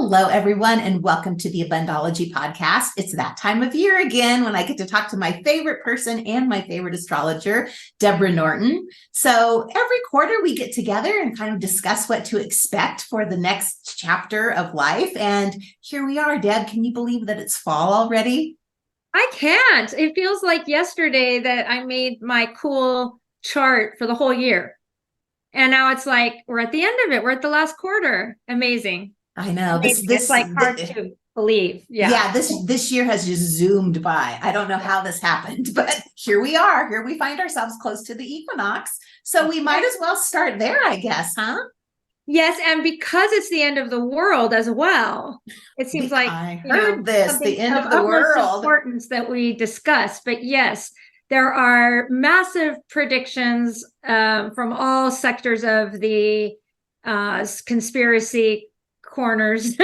Hello, everyone, and welcome to the Abundology podcast. It's that time of year again when I get to talk to my favorite person and my favorite astrologer, Deborah Norton. So every quarter we get together and kind of discuss what to expect for the next chapter of life. And here we are, Deb. Can you believe that it's fall already? I can't. It feels like yesterday that I made my cool chart for the whole year. And now it's like we're at the end of it. We're at the last quarter. Amazing. I know It's like hard to believe. Yeah. yeah, this year has just zoomed by. I don't know how this happened, but here we are. Here we find ourselves close to the equinox. So we might as well start there, I guess, huh? Yes, and because it's the end of the world as well, it seems like I heard this, the something end of of the utmost world. importance that we discuss. But yes, there are massive predictions from all sectors of the conspiracy corners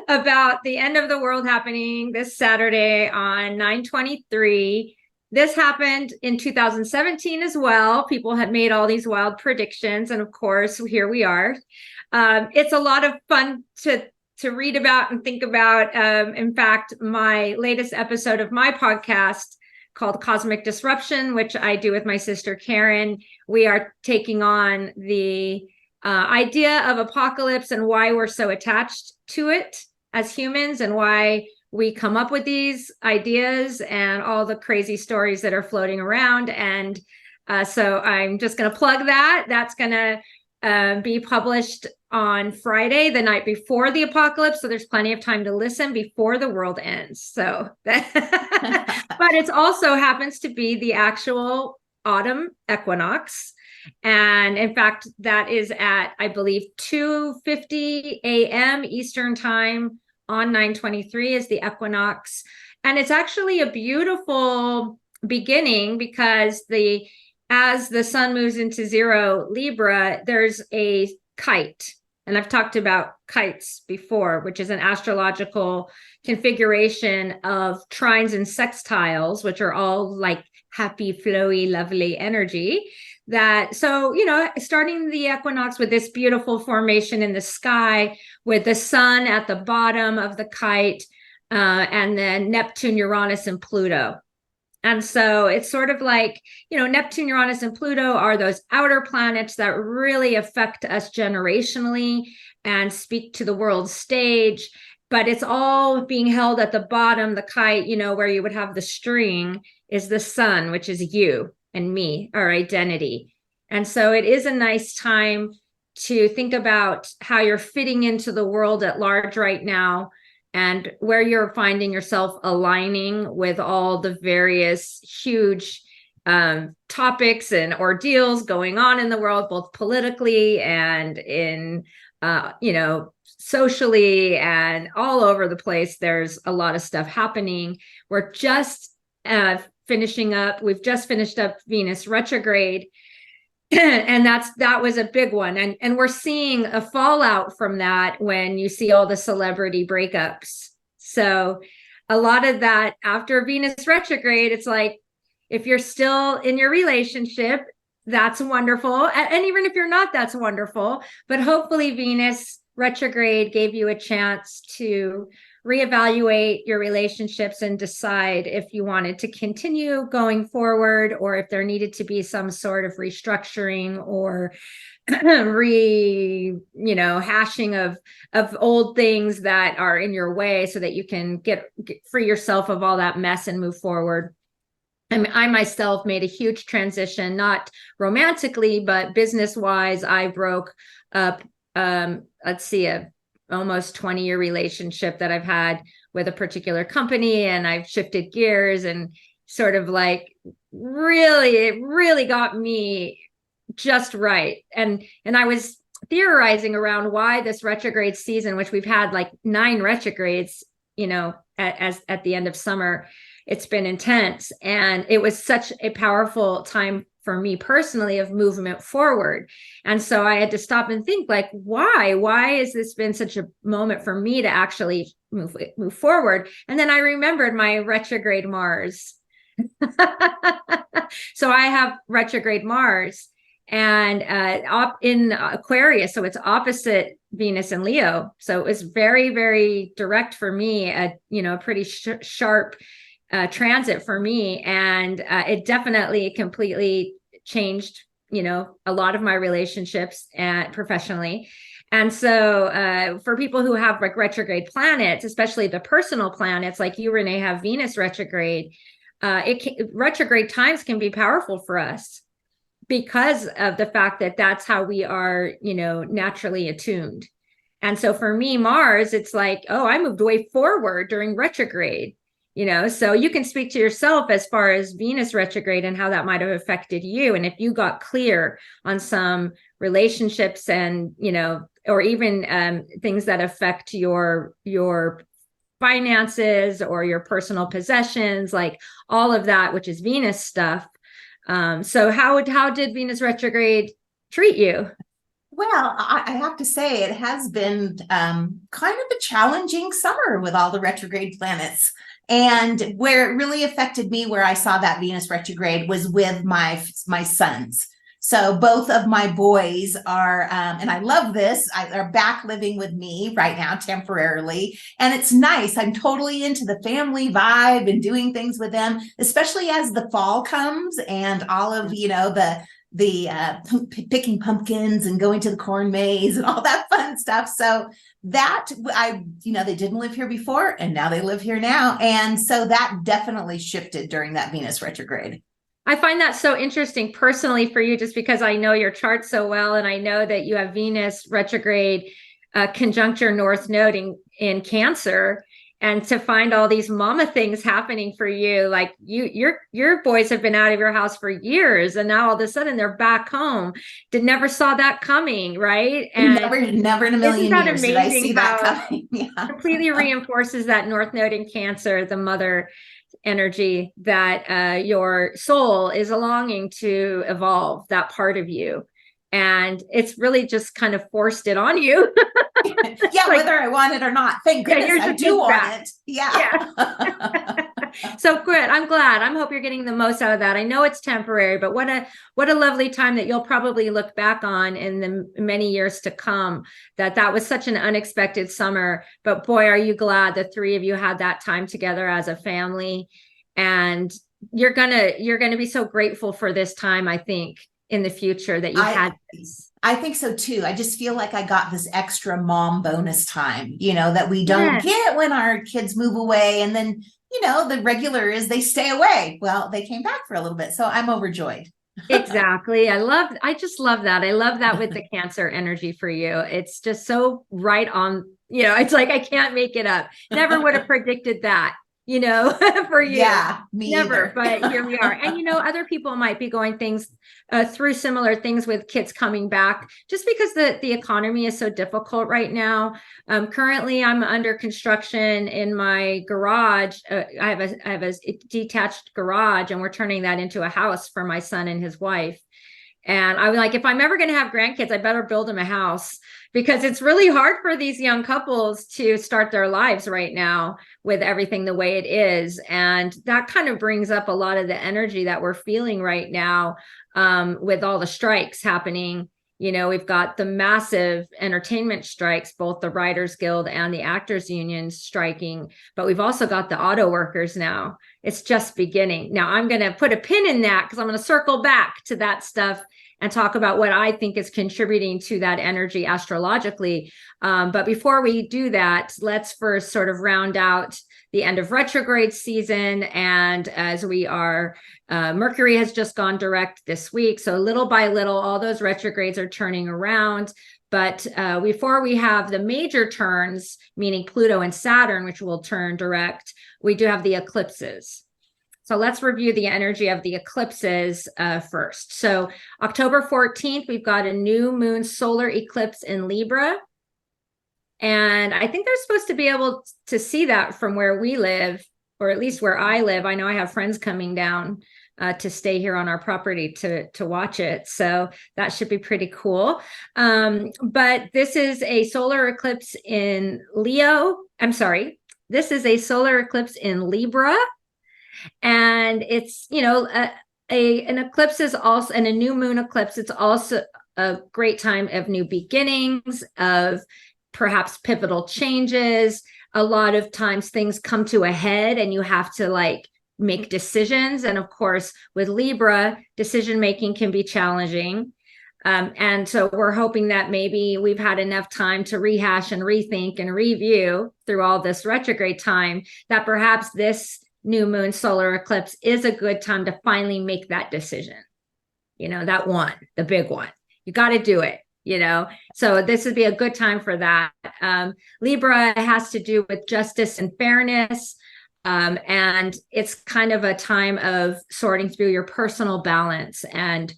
about the end of the world happening this Saturday on 9/23. This happened in 2017 as well. People had made all these wild predictions. And of course, here we are. It's a lot of fun to read about and think about. In fact, my latest episode of my podcast called Cosmic Disruption, which I do with my sister Karen, we are taking on the idea of apocalypse and why we're so attached to it as humans and why we come up with these ideas and all the crazy stories that are floating around. And so I'm just going to plug that. That's going to be published on Friday, the night before the apocalypse. So there's plenty of time to listen before the world ends. So, but it also happens to be the actual autumn equinox. And in fact, that is at, I believe, 2:50 a.m. Eastern time on 9/23 is the equinox. And it's actually a beautiful beginning because as the sun moves into zero Libra, there's a kite. And I've talked about kites before, which is an astrological configuration of trines and sextiles, which are all like happy, flowy, lovely energy. So starting the equinox with this beautiful formation in the sky with the sun at the bottom of the kite, and then Neptune, Uranus, and Pluto. And so it's sort of like, Neptune, Uranus, and Pluto are those outer planets that really affect us generationally and speak to the world stage. But it's all being held at the bottom, the kite, where you would have the string is the sun, which is you and me, our identity. And so it is a nice time to think about how you're fitting into the world at large right now and where you're finding yourself aligning with all the various huge topics and ordeals going on in the world, both politically and in, socially and all over the place. There's a lot of stuff happening. We're just we've just finished up Venus retrograde. And that was a big one. And we're seeing a fallout from that when you see all the celebrity breakups. So a lot of that after Venus retrograde, it's like, if you're still in your relationship, that's wonderful. And even if you're not, that's wonderful. But hopefully Venus retrograde gave you a chance to reevaluate your relationships and decide if you wanted to continue going forward or if there needed to be some sort of restructuring or hashing of old things that are in your way so that you can get free yourself of all that mess and move forward. I mean, I myself made a huge transition, not romantically, but business-wise. I broke up, almost 20-year relationship that I've had with a particular company, and I've shifted gears and sort of like it really got me just right. And I was theorizing around why this retrograde season, which we've had like 9 retrogrades, at the end of summer, it's been intense. And it was such a powerful time for me personally of movement forward. And so I had to stop and think, like, why has this been such a moment for me to actually move forward? And then I remembered my retrograde Mars. So I have retrograde Mars and in Aquarius, so it's opposite Venus and Leo. So it was very, very direct for me, a pretty sharp transit for me, and it definitely completely changed a lot of my relationships professionally. And so for people who have like retrograde planets, especially the personal planets, like you, Renee, have Venus retrograde, retrograde times can be powerful for us because of the fact that that's how we are, naturally attuned. And so for me, Mars, it's like, oh, I moved way forward during retrograde, so you can speak to yourself as far as Venus retrograde and how that might have affected you. And if you got clear on some relationships and, or even things that affect your finances or your personal possessions, like all of that, which is Venus stuff. So how did Venus retrograde treat you? Well, I have to say it has been kind of a challenging summer with all the retrograde planets. And where it really affected me, where I saw that Venus retrograde, was with my sons. So both of my boys are, and I love this, are back living with me right now temporarily. And it's nice. I'm totally into the family vibe and doing things with them, especially as the fall comes and all of, the picking pumpkins and going to the corn maze and all that fun stuff. So that they didn't live here before and now they live here now. And so that definitely shifted during that Venus retrograde. I find that so interesting personally for you, just because I know your chart so well. And I know that you have Venus retrograde conjuncture North Node in Cancer. And to find all these mama things happening for you, like your boys have been out of your house for years, and now all of a sudden they're back home. Never saw that coming, right? And never in a million years did I see that coming. Yeah. Completely reinforces that North Node in Cancer, the mother energy, that your soul is longing to evolve that part of you. And it's really just kind of forced it on you. Yeah, like, whether I want it or not. Thank goodness I do want it. Yeah. So good. I'm glad. I hope you're getting the most out of that. I know it's temporary, but what a lovely time that you'll probably look back on in the many years to come. That was such an unexpected summer. But boy, are you glad the three of you had that time together as a family. And you're gonna be so grateful for this time, I think, in the future that you had this. I think so too. I just feel like I got this extra mom bonus time, that we don't get when our kids move away. And then, the regular is they stay away. Well, they came back for a little bit. So I'm overjoyed. Exactly. I just love that. I love that with the Cancer energy for you. It's just so right on, it's like, I can't make it up. Never would have predicted that. For you. Yeah, me never. Either. But here we are. And, other people might be going through similar things with kids coming back, just because the economy is so difficult right now. Currently, I'm under construction in my garage. I have a detached garage, and we're turning that into a house for my son and his wife. And I was like, if I'm ever going to have grandkids, I better build them a house, because it's really hard for these young couples to start their lives right now with everything the way it is. And that kind of brings up a lot of the energy that we're feeling right now with all the strikes happening. We've got the massive entertainment strikes, both the Writers Guild and the Actors Union striking, but we've also got the auto workers now. It's just beginning. Now I'm going to put a pin in that, because I'm going to circle back to that stuff and talk about what I think is contributing to that energy astrologically. But before we do that, let's first sort of round out the end of retrograde season. And as we are, Mercury has just gone direct this week. So little by little, all those retrogrades are turning around. But before we have the major turns, meaning Pluto and Saturn, which will turn direct, we do have the eclipses. So let's review the energy of the eclipses first. So October 14th, we've got a new Moon Solar Eclipse in Libra. And I think they're supposed to be able to see that from where we live, or at least where I live. I know I have friends coming down to stay here on our property to watch it. So that should be pretty cool. But this is a solar eclipse in Leo. I'm sorry. This is a solar eclipse in Libra. And it's, an eclipse is also, and a new moon eclipse, it's also a great time of new beginnings, of perhaps pivotal changes. A lot of times things come to a head and you have to like make decisions. And of course, with Libra, decision making can be challenging. And so we're hoping that maybe we've had enough time to rehash and rethink and review through all this retrograde time, that perhaps this new moon solar eclipse is a good time to finally make that decision. That one, the big one. You got to do it, So this would be a good time for that. Libra has to do with justice and fairness. And it's kind of a time of sorting through your personal balance, and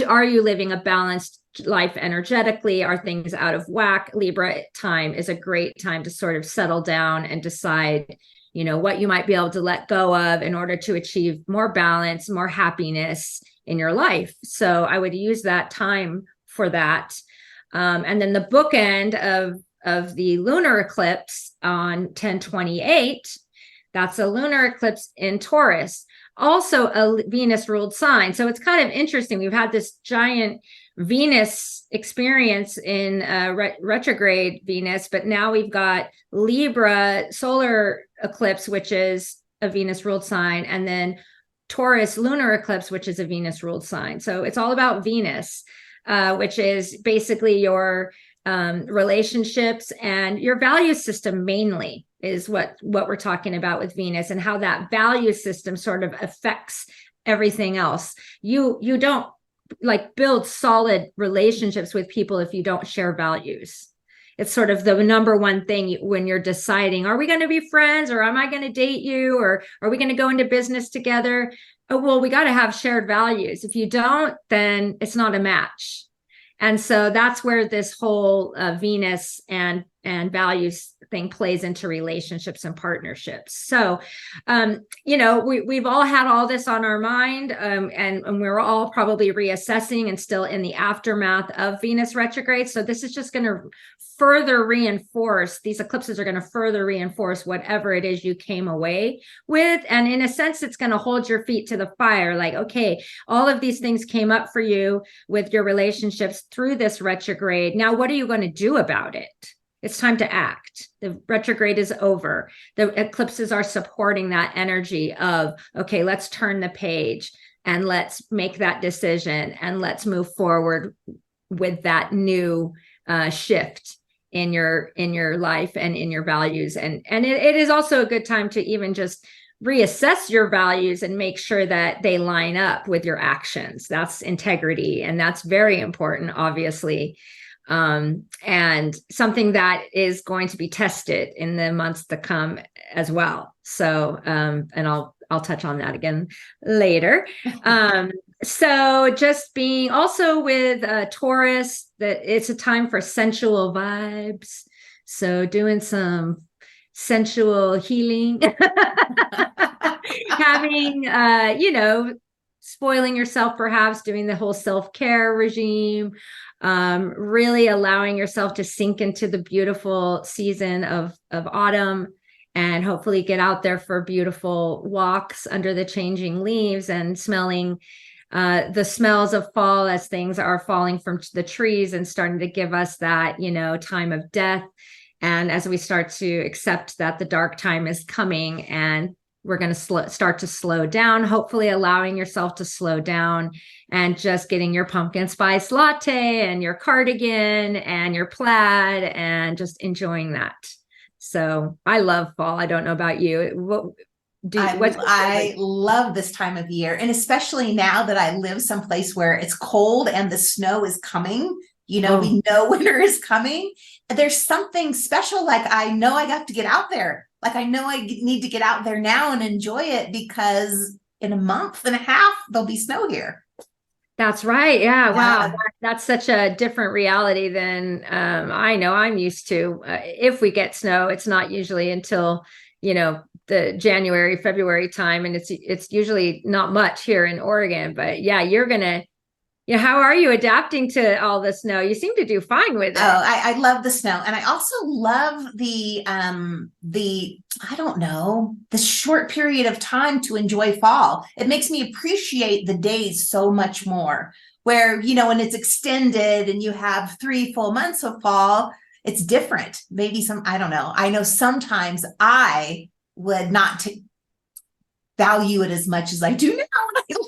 are you living a balanced life energetically? Are things out of whack? Libra time is a great time to sort of settle down and decide, what you might be able to let go of in order to achieve more balance, more happiness in your life. So I would use that time for that. And then the bookend of the lunar eclipse on 10/28, that's a lunar eclipse in Taurus, also a Venus ruled sign. So it's kind of interesting. We've had this giant Venus experience in retrograde Venus, but now we've got Libra solar eclipse, which is a Venus ruled sign, and then Taurus lunar eclipse, which is a Venus ruled sign. So it's all about Venus, which is basically your relationships and your value system mainly is what we're talking about with Venus, and how that value system sort of affects everything else. You don't like build solid relationships with people if you don't share values. It's sort of the number one thing when you're deciding, are we going to be friends, or am I going to date you, or are we going to go into business together? Oh, well, we got to have shared values. If you don't, then it's not a match. And so that's where this whole Venus and values thing plays into relationships and partnerships. So, we've all had all this on our mind, and we're all probably reassessing and still in the aftermath of Venus retrograde. So this is just going to further reinforce, these eclipses are going to further reinforce whatever it is you came away with. And in a sense, it's going to hold your feet to the fire. Like, okay, all of these things came up for you with your relationships through this retrograde. Now, what are you going to do about it? It's time to act. The retrograde is over. The eclipses are supporting that energy of, okay, let's turn the page and let's make that decision and let's move forward with that new shift in your life and in your values. And it is also a good time to even just reassess your values and make sure that they line up with your actions. That's integrity. And that's very important, obviously. And something that is going to be tested in the months to come as well. So, and I'll touch on that again later. So just being also with Taurus, that it's a time for sensual vibes. So doing some sensual healing, having, spoiling yourself, perhaps doing the whole self-care regime, really allowing yourself to sink into the beautiful season of autumn, and hopefully get out there for beautiful walks under the changing leaves and smelling the smells of fall as things are falling from the trees and starting to give us that, time of death. And as we start to accept that the dark time is coming and we're going to start to slow down, hopefully allowing yourself to slow down and just getting your pumpkin spice latte and your cardigan and your plaid and just enjoying that. So I love fall. I don't know about you. I love this time of year, and especially now that I live someplace where it's cold and the snow is coming. We know winter is coming. There's something special. Like, I know I have to get out there. Like, I know I need to get out there now and enjoy it, because in a month and a half, there'll be snow here. That's right. Yeah. Wow. That's such a different reality than I know I'm used to. If we get snow, it's not usually until, the January, February time. And it's usually not much here in Oregon, but yeah, you're going to Yeah, how are you adapting to all the snow? You seem to do fine with it. Oh, I love the snow. And I also love I don't know, the short period of time to enjoy fall. It makes me appreciate the days so much more. Where, when it's extended and you have 3 full months of fall, it's different. Maybe I don't know. I know sometimes I would not value it as much as I do now.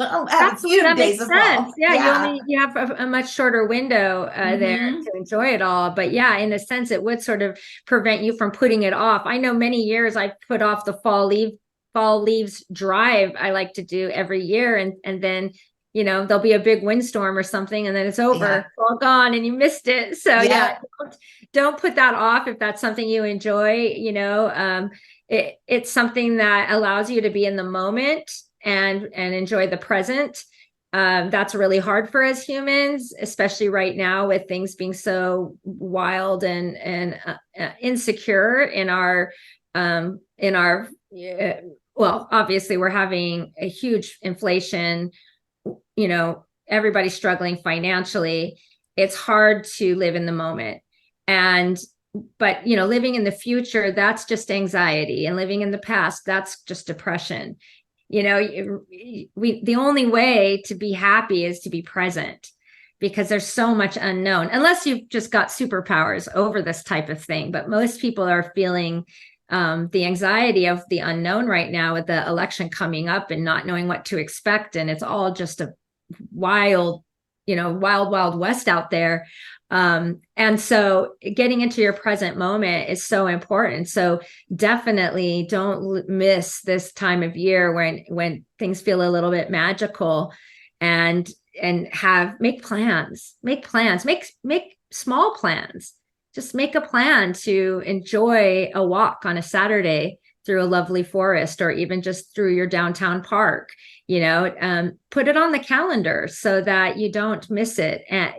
I have a few days of fall. Yeah, you have a much shorter window there to enjoy it all. But yeah, in a sense, it would sort of prevent you from putting it off. I know many years I put off the fall leaves drive I like to do every year, and then there'll be a big windstorm or something, and then it's over, it's all gone, and you missed it. So don't put that off if that's something you enjoy. It's something that allows you to be in the moment and enjoy the present. That's really hard for us humans, especially right now with things being so wild and insecure in our well, obviously we're having a huge inflation. Everybody's struggling financially. It's hard to live in the moment. But living in the future, that's just anxiety, and living in the past, that's just depression. The only way to be happy is to be present, because there's so much unknown, unless you've just got superpowers over this type of thing. But most people are feeling the anxiety of the unknown right now, with the election coming up and not knowing what to expect. And it's all just a wild west out there. And so getting into your present moment is so important. So definitely don't miss this time of year when things feel a little bit magical, and make plans, make small plans. Just make a plan to enjoy a walk on a Saturday through a lovely forest, or even just through your downtown park. Put it on the calendar so that you don't miss it. And,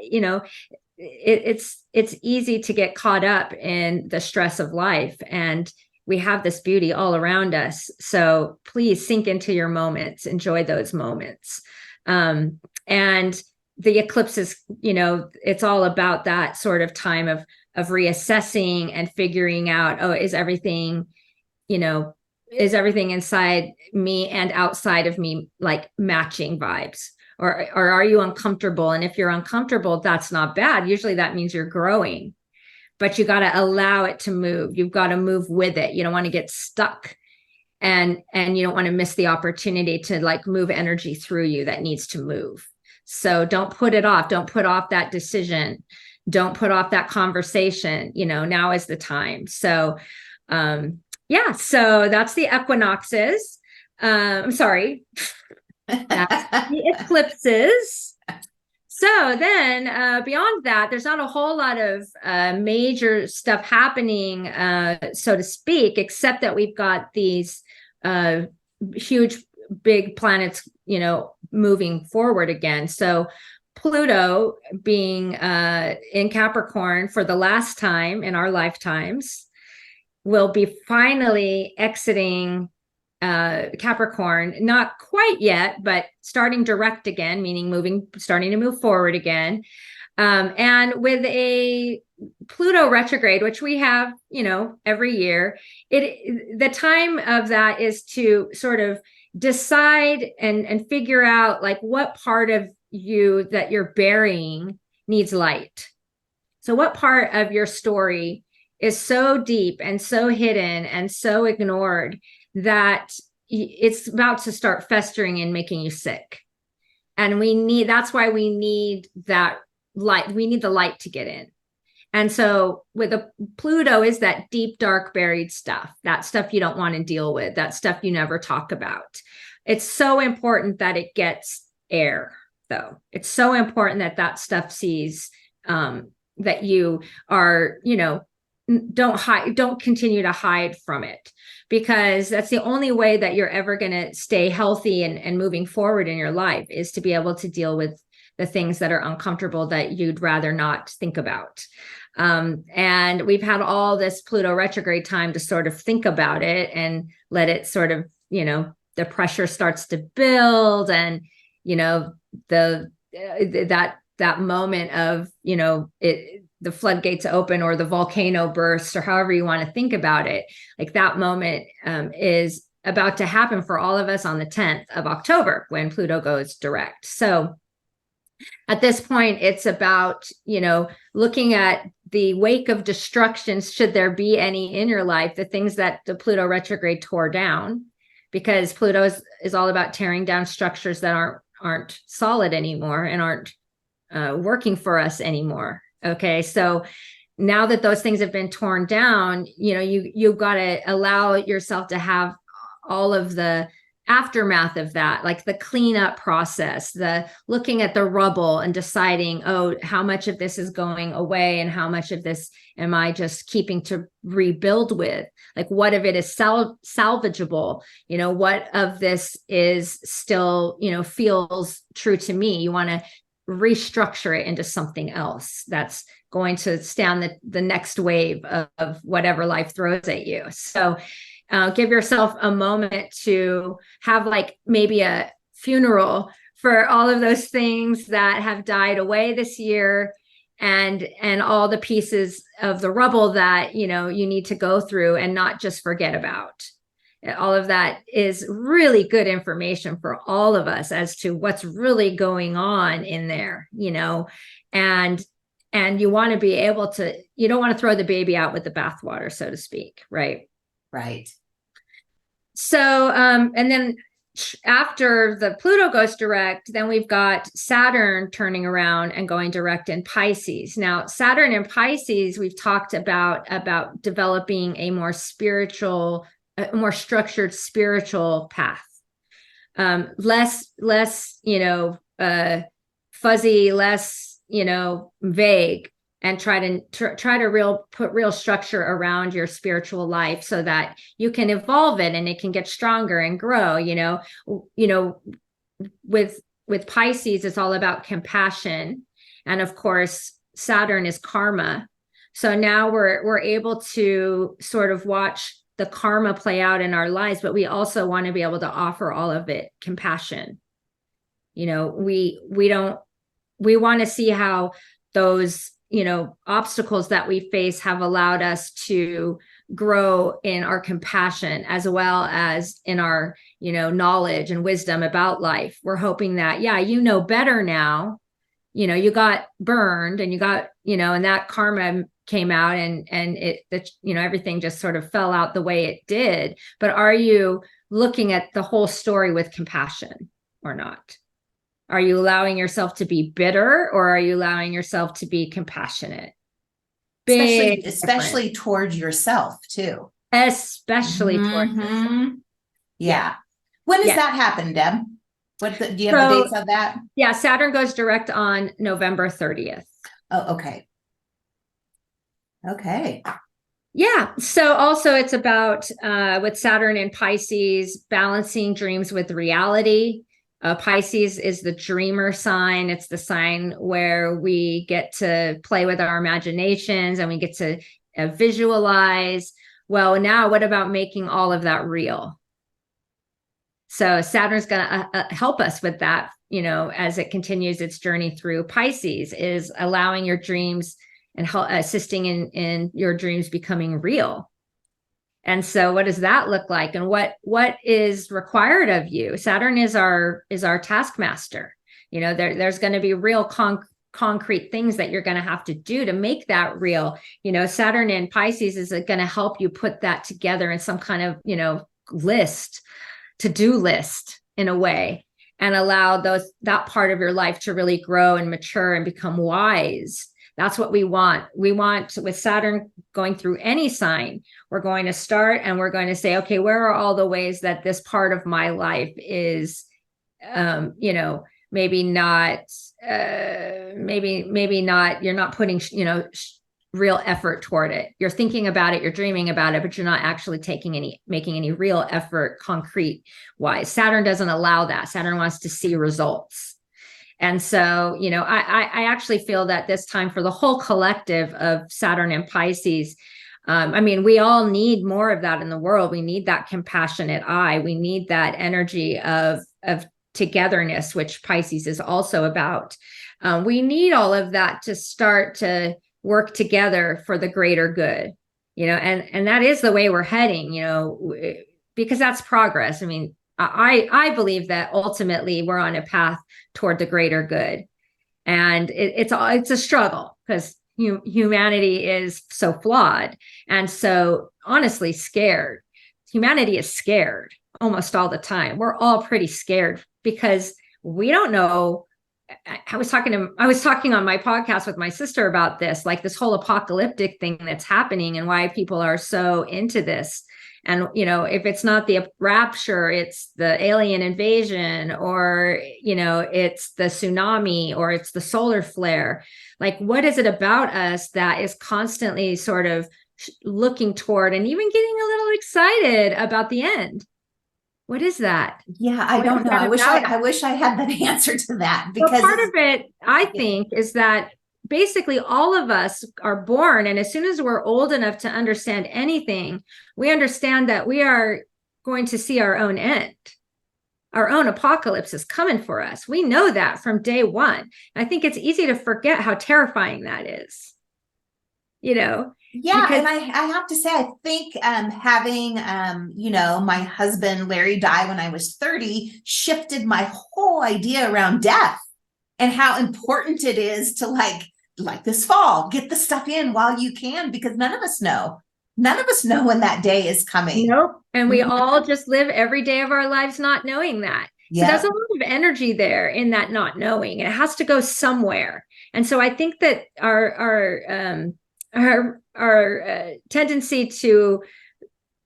it's easy to get caught up in the stress of life, and we have this beauty all around us. So please sink into your moments, enjoy those moments. And the eclipses, it's all about that sort of time of reassessing and figuring out, is everything inside me and outside of me like matching vibes? Or are you uncomfortable? And if you're uncomfortable, that's not bad. Usually that means you're growing, but you got to allow it to move. You've got to move with it. You don't want to get stuck, and you don't want to miss the opportunity to like move energy through you that needs to move. So don't put it off. Don't put off that decision. Don't put off that conversation. Now is the time. So, so that's the equinoxes. I'm sorry. That's the eclipses. So then beyond that, there's not a whole lot of major stuff happening, so to speak, except that we've got these huge, big planets, moving forward again. So Pluto being in Capricorn for the last time in our lifetimes will be finally exiting Capricorn, not quite yet, but starting direct again, meaning starting to move forward again. And with a Pluto retrograde, which we have, every year, the time of that is to sort of decide and figure out like what part of you that you're burying needs light. So what part of your story is so deep and so hidden and so ignored that it's about to start festering and making you sick. And that's why we need that light. We need the light to get in. And so with a Pluto is that deep, dark, buried stuff, that stuff you don't want to deal with, that stuff you never talk about. It's so important that it gets air, though. It's so important that stuff sees that you are, don't continue to hide from it, because that's the only way that you're ever going to stay healthy and moving forward in your life, is to be able to deal with the things that are uncomfortable that you'd rather not think about. And we've had all this Pluto retrograde time to sort of think about it and let it sort of, the pressure starts to build, and, the that moment of, the floodgates open or the volcano bursts, or however you want to think about it. Like that moment is about to happen for all of us on the 10th of October when Pluto goes direct. So at this point, it's about, looking at the wake of destruction, should there be any in your life, the things that the Pluto retrograde tore down, because Pluto is all about tearing down structures that aren't solid anymore and aren't working for us anymore. Okay, so now that those things have been torn down, you've got to allow yourself to have all of the aftermath of that, like the cleanup process, the looking at the rubble and deciding, oh, how much of this is going away and how much of this am I just keeping to rebuild with? Like what of it is salvageable? What of this is still, feels true to me? You want to restructure it into something else that's going to stand the next wave of whatever life throws at you. So give yourself a moment to have like maybe a funeral for all of those things that have died away this year, and all the pieces of the rubble that, you need to go through and not just forget about. All of that is really good information for all of us as to what's really going on in there, and you want to be able to, you don't want to throw the baby out with the bathwater, so to speak. Right. Right. So, and then after the Pluto goes direct, then we've got Saturn turning around and going direct in Pisces. Now, Saturn in Pisces, we've talked about developing a more spiritual, a more structured spiritual path. Less, fuzzy, less, vague, and try to put real structure around your spiritual life so that you can evolve it and it can get stronger and grow. With Pisces, it's all about compassion, and of course Saturn is karma. So now we're able to sort of watch the karma play out in our lives, but we also want to be able to offer all of it compassion. We want to see how those obstacles that we face have allowed us to grow in our compassion as well as in our, knowledge and wisdom about life. We're hoping that, better now, you got burned and you got, and that karma came out and everything just sort of fell out the way it did. But are you looking at the whole story with compassion or not? Are you allowing yourself to be bitter, or are you allowing yourself to be compassionate? Especially towards yourself too. Especially towards yourself. Yeah. When does that happen, Deb? Do you have the dates of that? Yeah, Saturn goes direct on November 30th. Oh, okay. Okay. Yeah. So also it's about with Saturn in Pisces, balancing dreams with reality. Pisces is the dreamer sign. It's the sign where we get to play with our imaginations and we get to visualize. Well, now what about making all of that real? So Saturn's going to help us with that, as it continues its journey through Pisces, is allowing your dreams and assisting in your dreams becoming real. And so what does that look like? And what is required of you? Saturn is our taskmaster. There's going to be real concrete things that you're going to have to do to make that real. Saturn in Pisces is going to help you put that together in some kind of, to-do list in a way, and allow that part of your life to really grow and mature and become wise. That's what we want. We want, with Saturn going through any sign, we're going to start and we're going to say, okay, where are all the ways that this part of my life is, maybe not, you're not putting, real effort toward it. You're thinking about it, you're dreaming about it, but you're not actually making any real effort concrete wise. Saturn doesn't allow that. Saturn wants to see results. And so, I actually feel that this time for the whole collective of Saturn and Pisces, we all need more of that in the world. We need that compassionate eye. We need that energy of togetherness, which Pisces is also about. We need all of that to start to work together for the greater good, and that is the way we're heading, because that's progress. I mean, I believe that ultimately we're on a path toward the greater good, and it's a struggle because humanity is so flawed and so honestly scared. Humanity is scared almost all the time. We're all pretty scared because we don't know. I was talking on my podcast with my sister about this, like this whole apocalyptic thing that's happening and why people are so into this. And, if it's not the rapture, it's the alien invasion, or, it's the tsunami, or it's the solar flare. Like, what is it about us that is constantly sort of looking toward and even getting a little excited about the end? What is that? Yeah, I don't know. I wish I had that answer to that, because part of it, I think, is that basically all of us are born, and as soon as we're old enough to understand anything, we understand that we are going to see our own end. Our own apocalypse is coming for us. We know that from day one. I think it's easy to forget how terrifying that is. Yeah, and I have to say, I think having my husband Larry die when I was 30 shifted my whole idea around death and how important it is to like this fall, get the stuff in while you can, because none of us know. None of us know when that day is coming. Nope. And we all just live every day of our lives not knowing that. Yeah. So there's a lot of energy there in that not knowing. It has to go somewhere. And so I think that our tendency to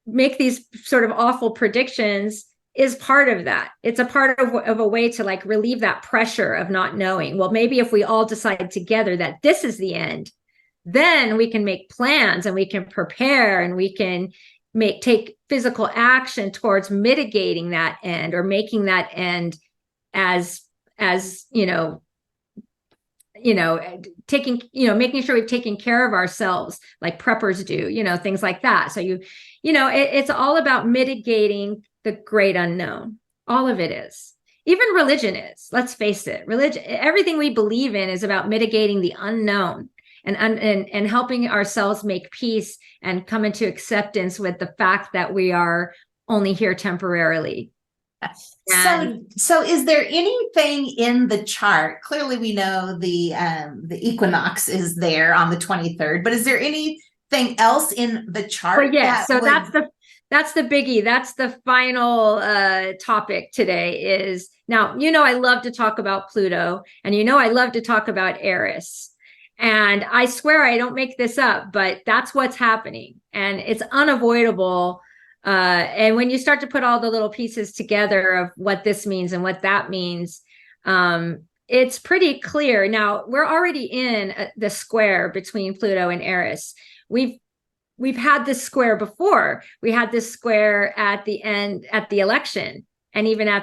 make these sort of awful predictions is part of that. It's a part of a way to like relieve that pressure of not knowing. Well, maybe if we all decide together that this is the end, then we can make plans and we can prepare and we can take physical action towards mitigating that end, or making that end as taking, making sure we've taken care of ourselves like preppers do, things like that. So it's all about mitigating the great unknown. All of it is. Even religion is, let's face it, everything we believe in is about mitigating the unknown and helping ourselves make peace and come into acceptance with the fact that we are only here temporarily. So is there anything in the chart? Clearly we know the equinox is there on the 23rd, but is there anything else in the chart? That's the biggie. That's the final topic today is, now, I love to talk about Pluto, and I love to talk about Eris. And I swear I don't make this up, but that's what's happening. And it's unavoidable. And when you start to put all the little pieces together of what this means and what that means, it's pretty clear. Now, we're already in the square between Pluto and Eris. We've had this square before. We had this square at the end, at the election, and even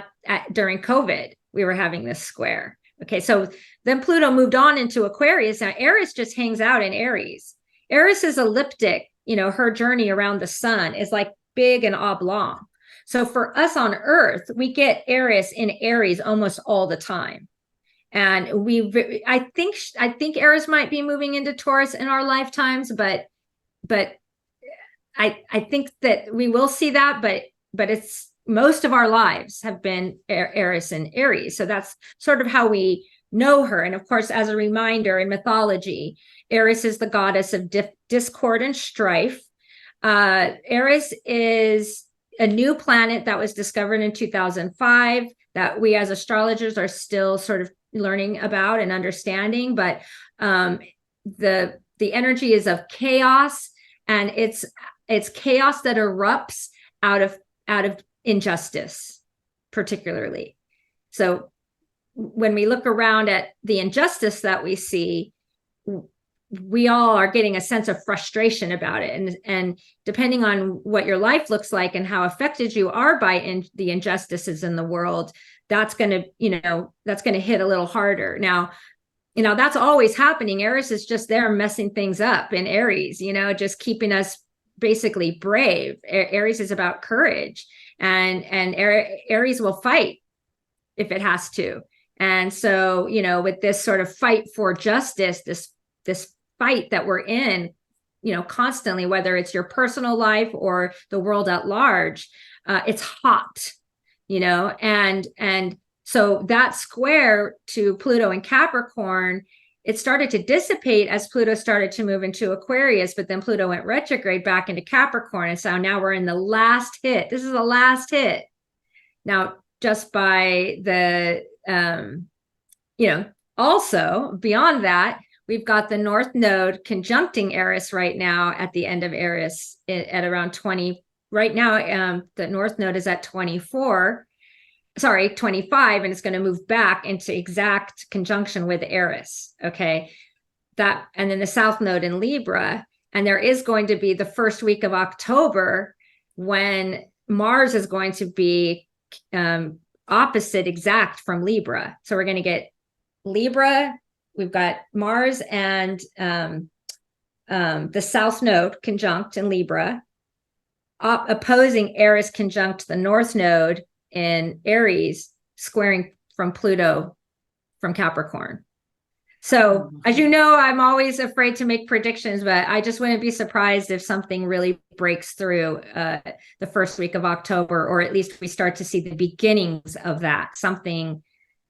during COVID, we were having this square. Okay, so then Pluto moved on into Aquarius. Now, Eris just hangs out in Aries. Eris is elliptic. Her journey around the sun is like big and oblong. So for us on Earth, we get Eris in Aries almost all the time. And I think Eris might be moving into Taurus in our lifetimes, but I think that we will see that, but it's most of our lives have been Eris and Aries. So that's sort of how we know her. And of course, as a reminder, in mythology, Eris is the goddess of discord and strife. Eris is a new planet that was discovered in 2005 that we as astrologers are still sort of learning about and understanding. But the energy is of chaos, and it's chaos that erupts out of injustice, particularly. So when we look around at the injustice that we see, we all are getting a sense of frustration about it. And depending on what your life looks like and how affected you are by the injustices in the world, that's going to hit a little harder. Now, that's always happening. Eris is just there messing things up in Aries, just keeping us basically brave. Aries is about courage, and Aries will fight. if it has to. And so, with this sort of fight for justice, this fight that we're in, constantly, whether it's your personal life or the world at large, it's hot, and so that square to Pluto and Capricorn, it started to dissipate as Pluto started to move into Aquarius, but then Pluto went retrograde back into Capricorn. And so now we're in the last hit. This is the last hit. Now, just by the, also beyond that, we've got the North Node conjuncting Eris right now at the end of Eris at around 20. Right now, the North Node is at 25, and it's going to move back into exact conjunction with Eris. Okay. And then the South Node in Libra. And there is going to be the first week of October when Mars is going to be opposite exact from Libra. So we're going to get Libra. We've got Mars and the South Node conjunct in Libra, opposing Eris conjunct the North Node in Aries, squaring from Pluto from Capricorn. So, as you know, I'm always afraid to make predictions, but I just wouldn't be surprised if something really breaks through the first week of October, or at least we start to see the beginnings of that, something.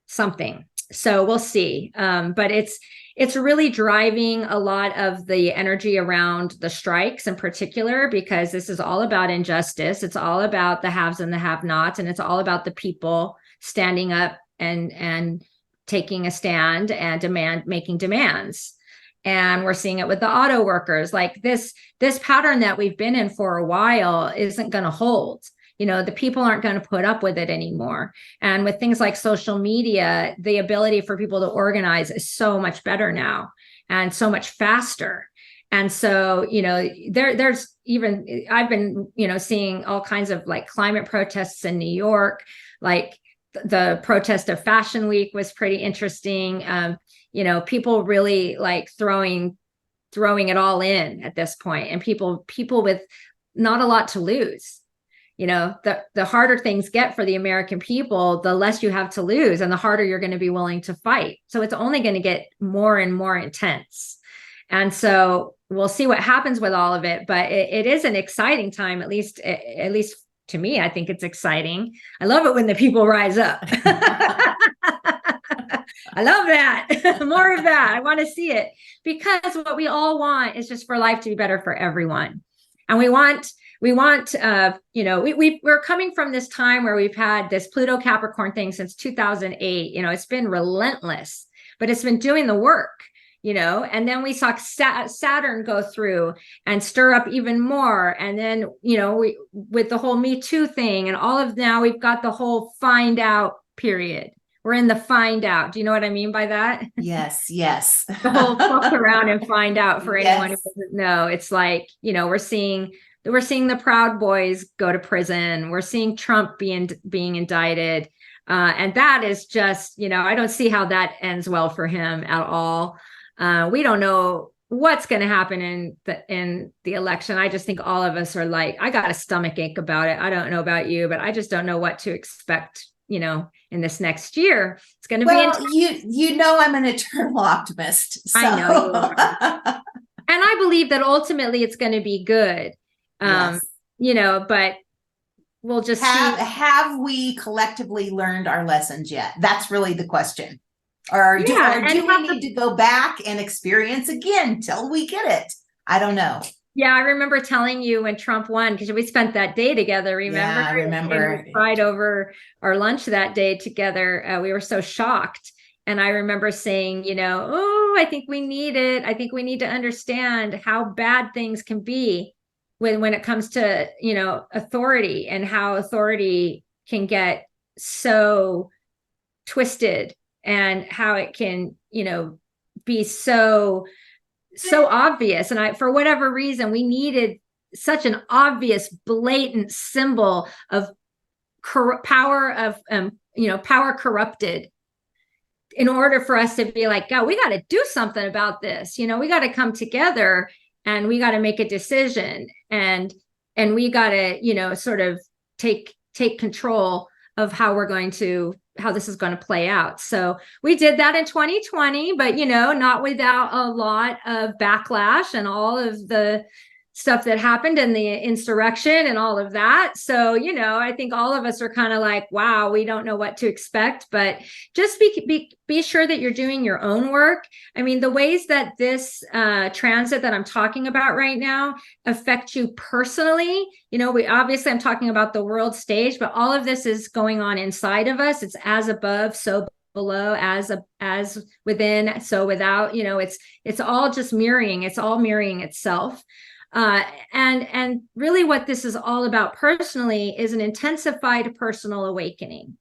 So we'll see. But it's really driving a lot of the energy around the strikes in particular, because this is all about injustice. It's all about the haves and the have-nots, and it's all about the people standing up and taking a stand and making demands. And we're seeing it with the auto workers. Like this pattern that we've been in for a while isn't going to hold. The people aren't going to put up with it anymore. And with things like social media, the ability for people to organize is so much better now and so much faster. And so, there's even, I've been, seeing all kinds of like climate protests in New York, like the protest of Fashion Week was pretty interesting. People really like throwing it all in at this point, and people with not a lot to lose. The harder things get for the American people, the less you have to lose and the harder you're going to be willing to fight. So it's only going to get more and more intense. And so we'll see what happens with all of it. But it is an exciting time, at least to me. I think it's exciting. I love it when the people rise up. I love that. More of that. I want to see it, because what we all want is just for life to be better for everyone. And we're coming from this time where we've had this Pluto Capricorn thing since 2008. It's been relentless, but it's been doing the work, and then we saw Saturn go through and stir up even more. And then, with the whole Me Too thing and all of, now we've got the whole find out period. We're in the find out. Do you know what I mean by that? Yes. The whole fuck around and find out for anyone who doesn't know. It's like, we're seeing the Proud Boys go to prison. We're seeing Trump being indicted. And that is just, I don't see how that ends well for him at all. We don't know what's going to happen in the election. I just think all of us are like, I got a stomach ache about it. I don't know about you, but I just don't know what to expect, in this next year. It's going to be I'm an eternal optimist. So. I know you are. And I believe that ultimately it's going to be good. But we'll just have we collectively learned our lessons yet? That's really the question. Or do we need to go back and experience again till we get it? I don't know. Yeah, I remember telling you when Trump won, because we spent that day together, remember? Yeah, I remember. And we cried over our lunch that day together. We were so shocked. And I remember saying, I think we need it. I think we need to understand how bad things can be when it comes to, authority, and how authority can get so twisted, and how it can, be so obvious. And for whatever reason, we needed such an obvious, blatant symbol of power corrupted, in order for us to be like, God, we got to do something about this. We got to come together, and we got to make a decision, and we got to, sort of take control of how we're going to this is going to play out. So we did that in 2020, but not without a lot of backlash and all of the stuff that happened in the insurrection and all of that. So, I think all of us are kind of like, wow, we don't know what to expect, but just be sure that you're doing your own work. I mean, the ways that this transit that I'm talking about right now affect you personally, I'm talking about the world stage, but all of this is going on inside of us. It's as above, so below, as within, so without. It's all just mirroring. It's all mirroring itself. And really what this is all about personally is an intensified personal awakening.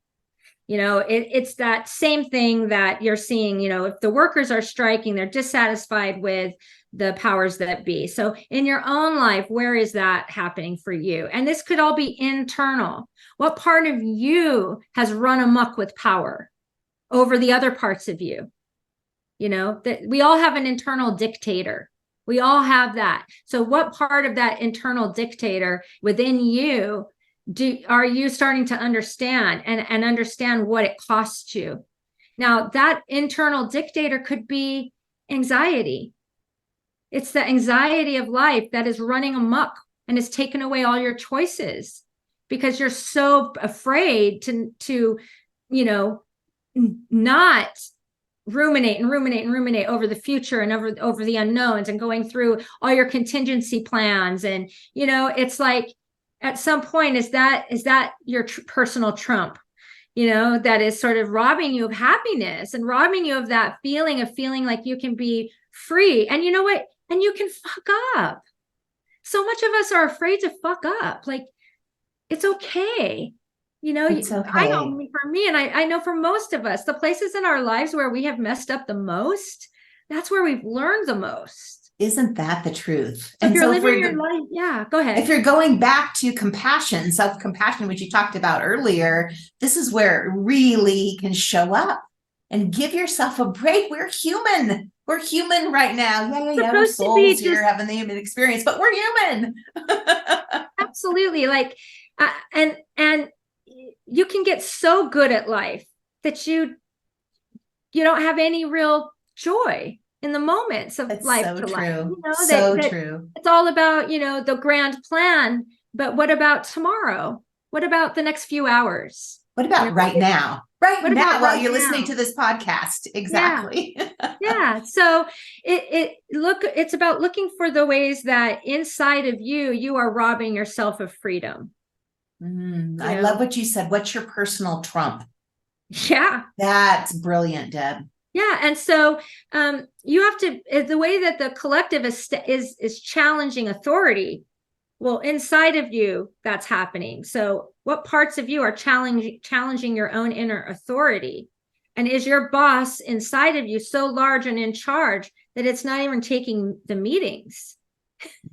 It's that same thing that you're seeing, if the workers are striking, they're dissatisfied with the powers that be. So in your own life, where is that happening for you? And this could all be internal. What part of you has run amok with power over the other parts of you? That we all have an internal dictator. We all have that. So what part of that internal dictator within you are you starting to understand and understand what it costs you? Now, that internal dictator could be anxiety. It's the anxiety of life that is running amok and has taken away all your choices because you're so afraid to not ruminate over the future and over the unknowns and going through all your contingency plans. And it's like at some point is that your personal trump, that is sort of robbing you of happiness and robbing you of that feeling like you can be free. And you know what? And you can fuck up. So much of us are afraid to fuck up. Like, it's okay. It's okay. I know for me, and I know for most of us, the places in our lives where we have messed up the most, that's where we've learned the most. Isn't that the truth? So if you're living your life, yeah, go ahead. If you're going back to compassion, self-compassion, which you talked about earlier, this is where it really can show up. And give yourself a break. We're human. We're human right now. Yeah. We're souls here having the human experience, but we're human. Absolutely. Like, and you can get so good at life that you don't have any real joy in the moments of life to life. True. It's all about, the grand plan, but what about tomorrow? What about the next few hours? What about right now? Right now, while you're listening to this podcast. Exactly. Yeah. So it's about looking for the ways that inside of you are robbing yourself of freedom. I love what you said. What's your personal trump? Yeah. That's brilliant, Deb. Yeah. And so you have to, the way that the collective is challenging authority, well, inside of you, that's happening. So what parts of you are challenging your own inner authority? And is your boss inside of you so large and in charge that it's not even taking the meetings?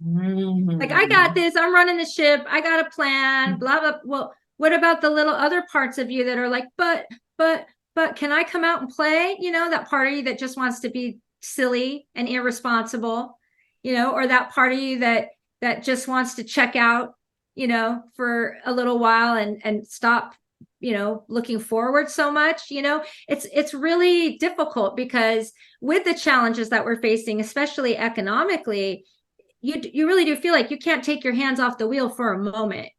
Like, I got this, I'm running the ship, I got a plan, blah, blah. Well, what about the little other parts of you that are like, but can I come out and play? That part of you that just wants to be silly and irresponsible, or that part of you that just wants to check out, for a little while and stop, looking forward so much. It's really difficult because with the challenges that we're facing, especially economically, you really do feel like you can't take your hands off the wheel for a moment,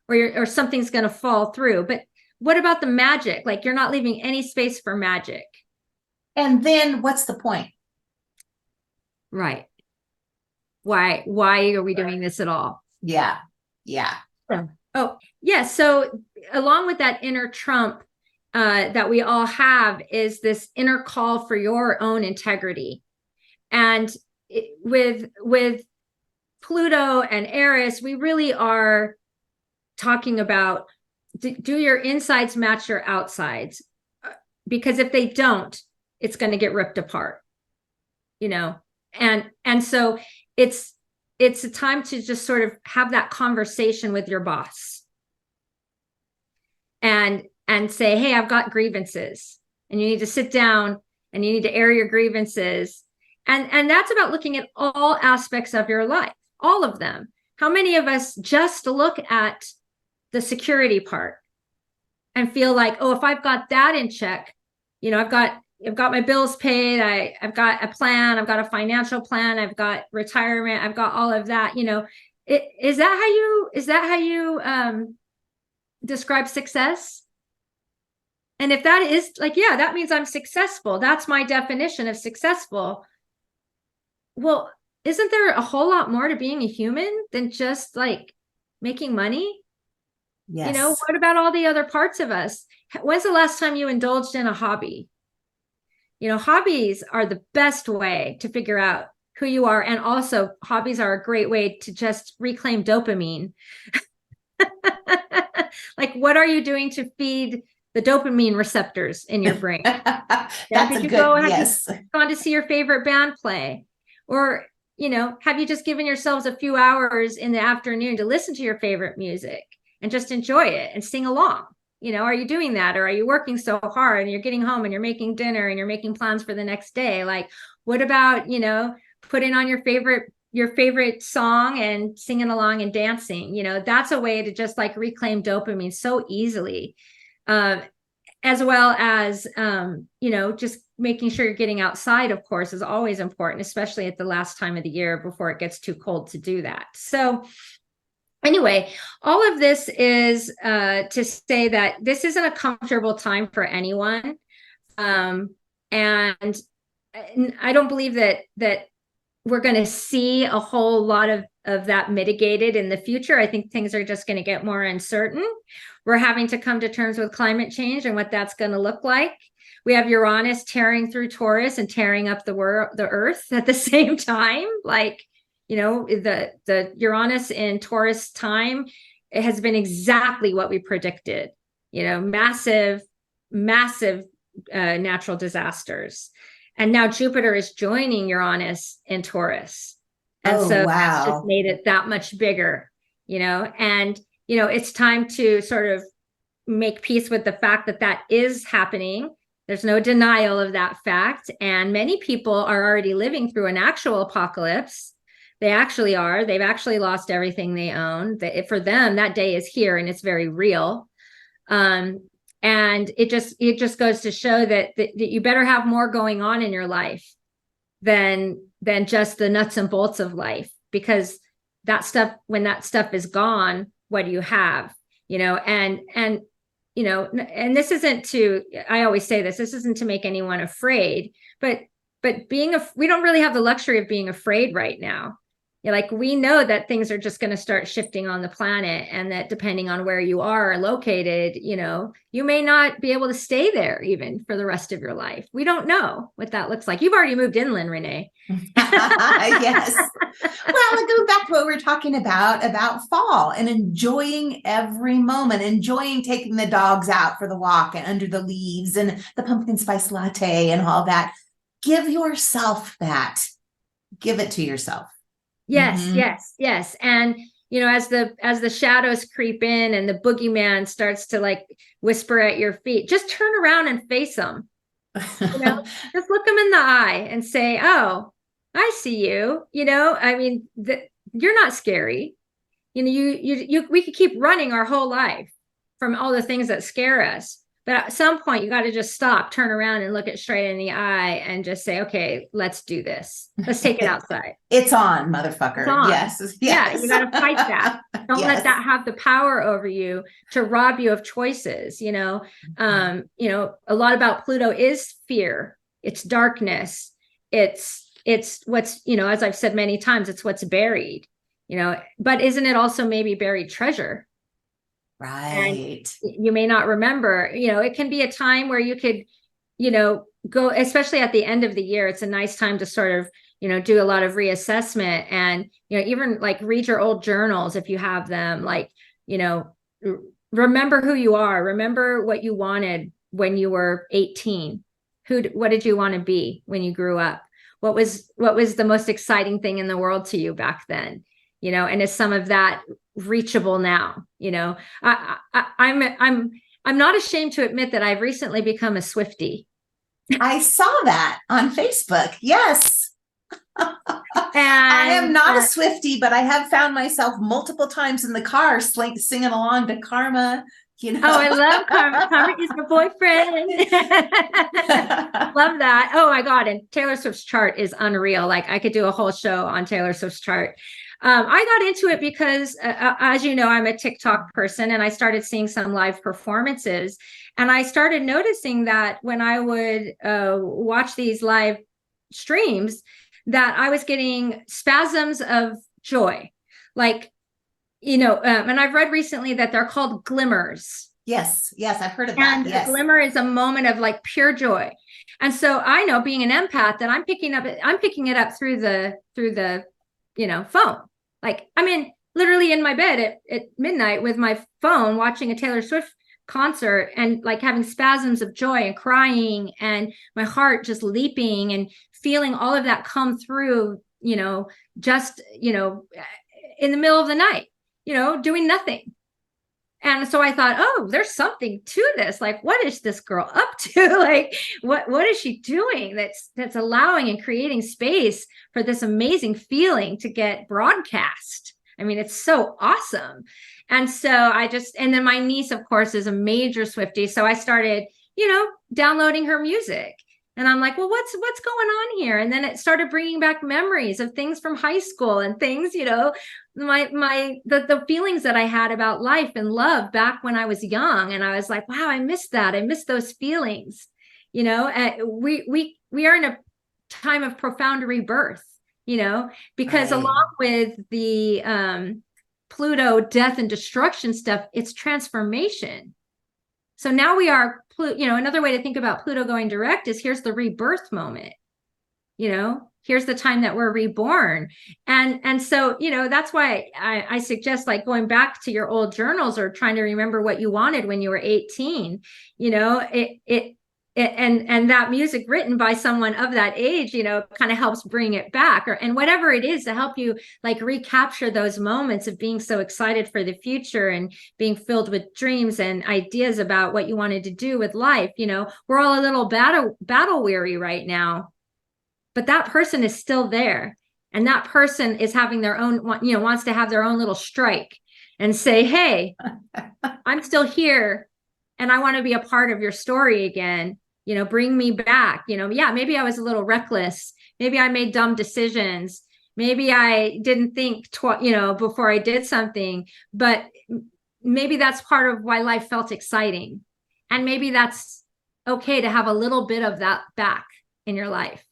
or something's going to fall through. But what about the magic? Like, you're not leaving any space for magic. And then what's the point? Right. Why are we doing this at all? Yeah. Oh, yeah. So along with that inner trump that we all have is this inner call for your own integrity. And with Pluto and Eris, we really are talking about, do your insides match your outsides? Because if they don't, it's going to get ripped apart, and so it's a time to just sort of have that conversation with your boss and say, hey, I've got grievances, and you need to sit down and you need to air your grievances. And that's about looking at all aspects of your life, all of them. How many of us just look at the security part and feel like, oh, if I've got that in check, I've got my bills paid, I've got a plan, I've got a financial plan, I've got retirement, I've got all of that, is that how you describe success? And if that is like, yeah, that means I'm successful. That's my definition of successful. Well, isn't there a whole lot more to being a human than just like making money? Yes. What about all the other parts of us? When's the last time you indulged in a hobby? Hobbies are the best way to figure out who you are. And also hobbies are a great way to just reclaim dopamine. Like, what are you doing to feed the dopamine receptors in your brain? That's a good, yes. Have you gone to see your favorite band play? Or, have you just given yourselves a few hours in the afternoon to listen to your favorite music and just enjoy it and sing along? Are you doing that? Or are you working so hard and you're getting home and you're making dinner and you're making plans for the next day? Like, what about, putting on your favorite song and singing along and dancing? That's a way to just like reclaim dopamine so easily. As well as, just making sure you're getting outside, of course, is always important, especially at the last time of the year before it gets too cold to do that. So anyway, all of this is to say that this isn't a comfortable time for anyone. And I don't believe that we're going to see a whole lot of that mitigated in the future. I think things are just going to get more uncertain. We're having to come to terms with climate change and what that's going to look like. We have Uranus tearing through Taurus and tearing up the Earth at the same time. Like, the Uranus in Taurus time, it has been exactly what we predicted. Massive natural disasters. And now Jupiter is joining Uranus in Taurus. And that's just made it that much bigger, and, it's time to sort of make peace with the fact that that is happening. There's no denial of that fact. And many people are already living through an actual apocalypse. They actually are. They've actually lost everything they own. For them, that day is here and it's very real. And it just goes to show that you better have more going on in your life than just the nuts and bolts of life, because that stuff, when that stuff is gone, what do you have? And this isn't to, I always say this isn't to make anyone afraid, but we don't really have the luxury of being afraid right now. Like, we know that things are just going to start shifting on the planet, and that depending on where you are located, you may not be able to stay there even for the rest of your life. We don't know what that looks like. You've already moved inland, Renee. Yes. Well, going back to what we were talking about fall and enjoying every moment, enjoying taking the dogs out for the walk and under the leaves and the pumpkin spice latte and all that. Give yourself that. Give it to yourself. Yes, Mm-hmm. yes. And, as the shadows creep in and the boogeyman starts to like whisper at your feet, just turn around and face them. Just look them in the eye and say, oh, I see you. I mean, you're not scary. We could keep running our whole life from all the things that scare us. But at some point, you got to just stop, turn around and look it straight in the eye and just say, okay, let's do this. Let's take it outside. It's on, motherfucker. It's on. Yes. Yeah, you got to fight that. Don't let that have the power over you to rob you of choices. A lot about Pluto is fear. It's darkness. It's what's, as I've said many times, it's what's buried, but isn't it also maybe buried treasure? Right. And you may not remember, it can be a time where you could, go, especially at the end of the year. It's a nice time to sort of, do a lot of reassessment and, even like read your old journals if you have them, like, remember who you are, remember what you wanted when you were 18. What did you want to be when you grew up? What was the most exciting thing in the world to you back then? And is some of that reachable now? I'm not ashamed to admit that I've recently become a Swiftie. I saw that on Facebook. Yes. I am not a Swiftie, but I have found myself multiple times in the car singing along to Karma, You know? Oh, I love Karma. Karma is my boyfriend. Love that. Oh my God. And Taylor Swift's chart is unreal. Like I could do a whole show on Taylor Swift's chart. I got into it because, as you know, I'm a TikTok person, and I started seeing some live performances. And I started noticing that when I would watch these live streams, that I was getting spasms of joy. Like, and I've read recently that they're called glimmers. Yes, I've heard of that. And yes. a glimmer is a moment of like pure joy. And so I know, being an empath, that I'm picking it up through the phone. Like I'm literally in my bed at midnight with my phone watching a Taylor Swift concert, and like having spasms of joy and crying, and my heart just leaping, and feeling all of that come through, just in the middle of the night, doing nothing. And so I thought, oh, there's something to this. Like, what is this girl up to? Like, what is she doing that's allowing and creating space for this amazing feeling to get broadcast? I mean, it's so awesome. And so and then my niece, of course, is a major Swiftie. So I started, downloading her music. And I'm like, well, what's going on here? And then it started bringing back memories of things from high school and things, the feelings that I had about life and love back when I was young. And I was like, wow, I miss that. I miss those feelings. We are in a time of profound rebirth, because Right. along with the Pluto death and destruction stuff, it's transformation. So now we are, another way to think about Pluto going direct is, here's the rebirth moment. Here's the time that we're reborn. And so, that's why I suggest like going back to your old journals, or trying to remember what you wanted when you were 18, and that music written by someone of that age, kind of helps bring it back, and whatever it is to help you like recapture those moments of being so excited for the future and being filled with dreams and ideas about what you wanted to do with life. We're all a little battle weary right now, but that person is still there. And that person is having their own, wants to have their own little strike and say, hey, I'm still here and I want to be a part of your story again. Bring me back. Yeah, maybe I was a little reckless. Maybe I made dumb decisions. Maybe I didn't think, before I did something, but maybe that's part of why life felt exciting. And maybe that's okay to have a little bit of that back in your life.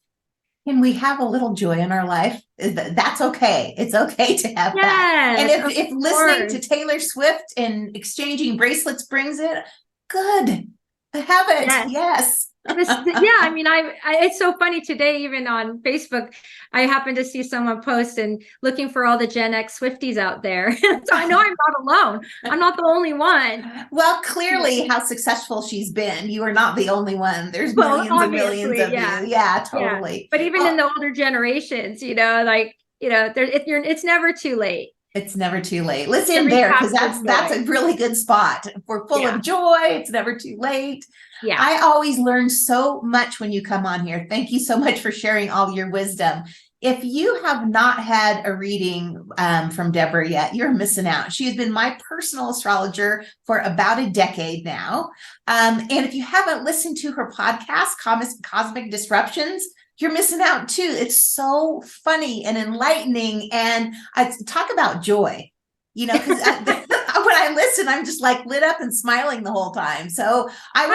Can we have a little joy in our life? That's okay. It's okay to have that. And if listening to Taylor Swift and exchanging bracelets brings it, good. Have it. Yes. I mean, it's so funny today, even on Facebook, I happened to see someone post and looking for all the Gen X Swifties out there. So I know I'm not alone. I'm not the only one. Well, clearly how successful she's been. You are not the only one. There's millions and millions of you. Yeah, totally. Yeah. But even in the older generations, it's never too late. It's never too late. Let's end there, because that's a really good spot. If we're full of joy, it's never too late. Yeah. I always learn so much when you come on here. Thank you so much for sharing all your wisdom. If you have not had a reading from Deborah yet, you're missing out. She has been my personal astrologer for about a decade now. And if you haven't listened to her podcast, Cosmic Disruptions, you're missing out too. It's so funny and enlightening. And I talk about joy, because when I listen, I'm just like lit up and smiling the whole time. So I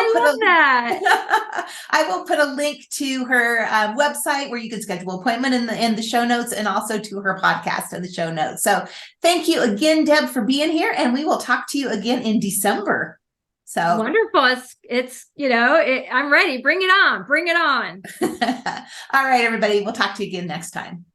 will put a link to her website where you can schedule an appointment in the show notes, and also to her podcast in the show notes. So thank you again, Deb, for being here. And we will talk to you again in December. So wonderful. It's I'm ready. Bring it on. Bring it on. All right, everybody. We'll talk to you again next time.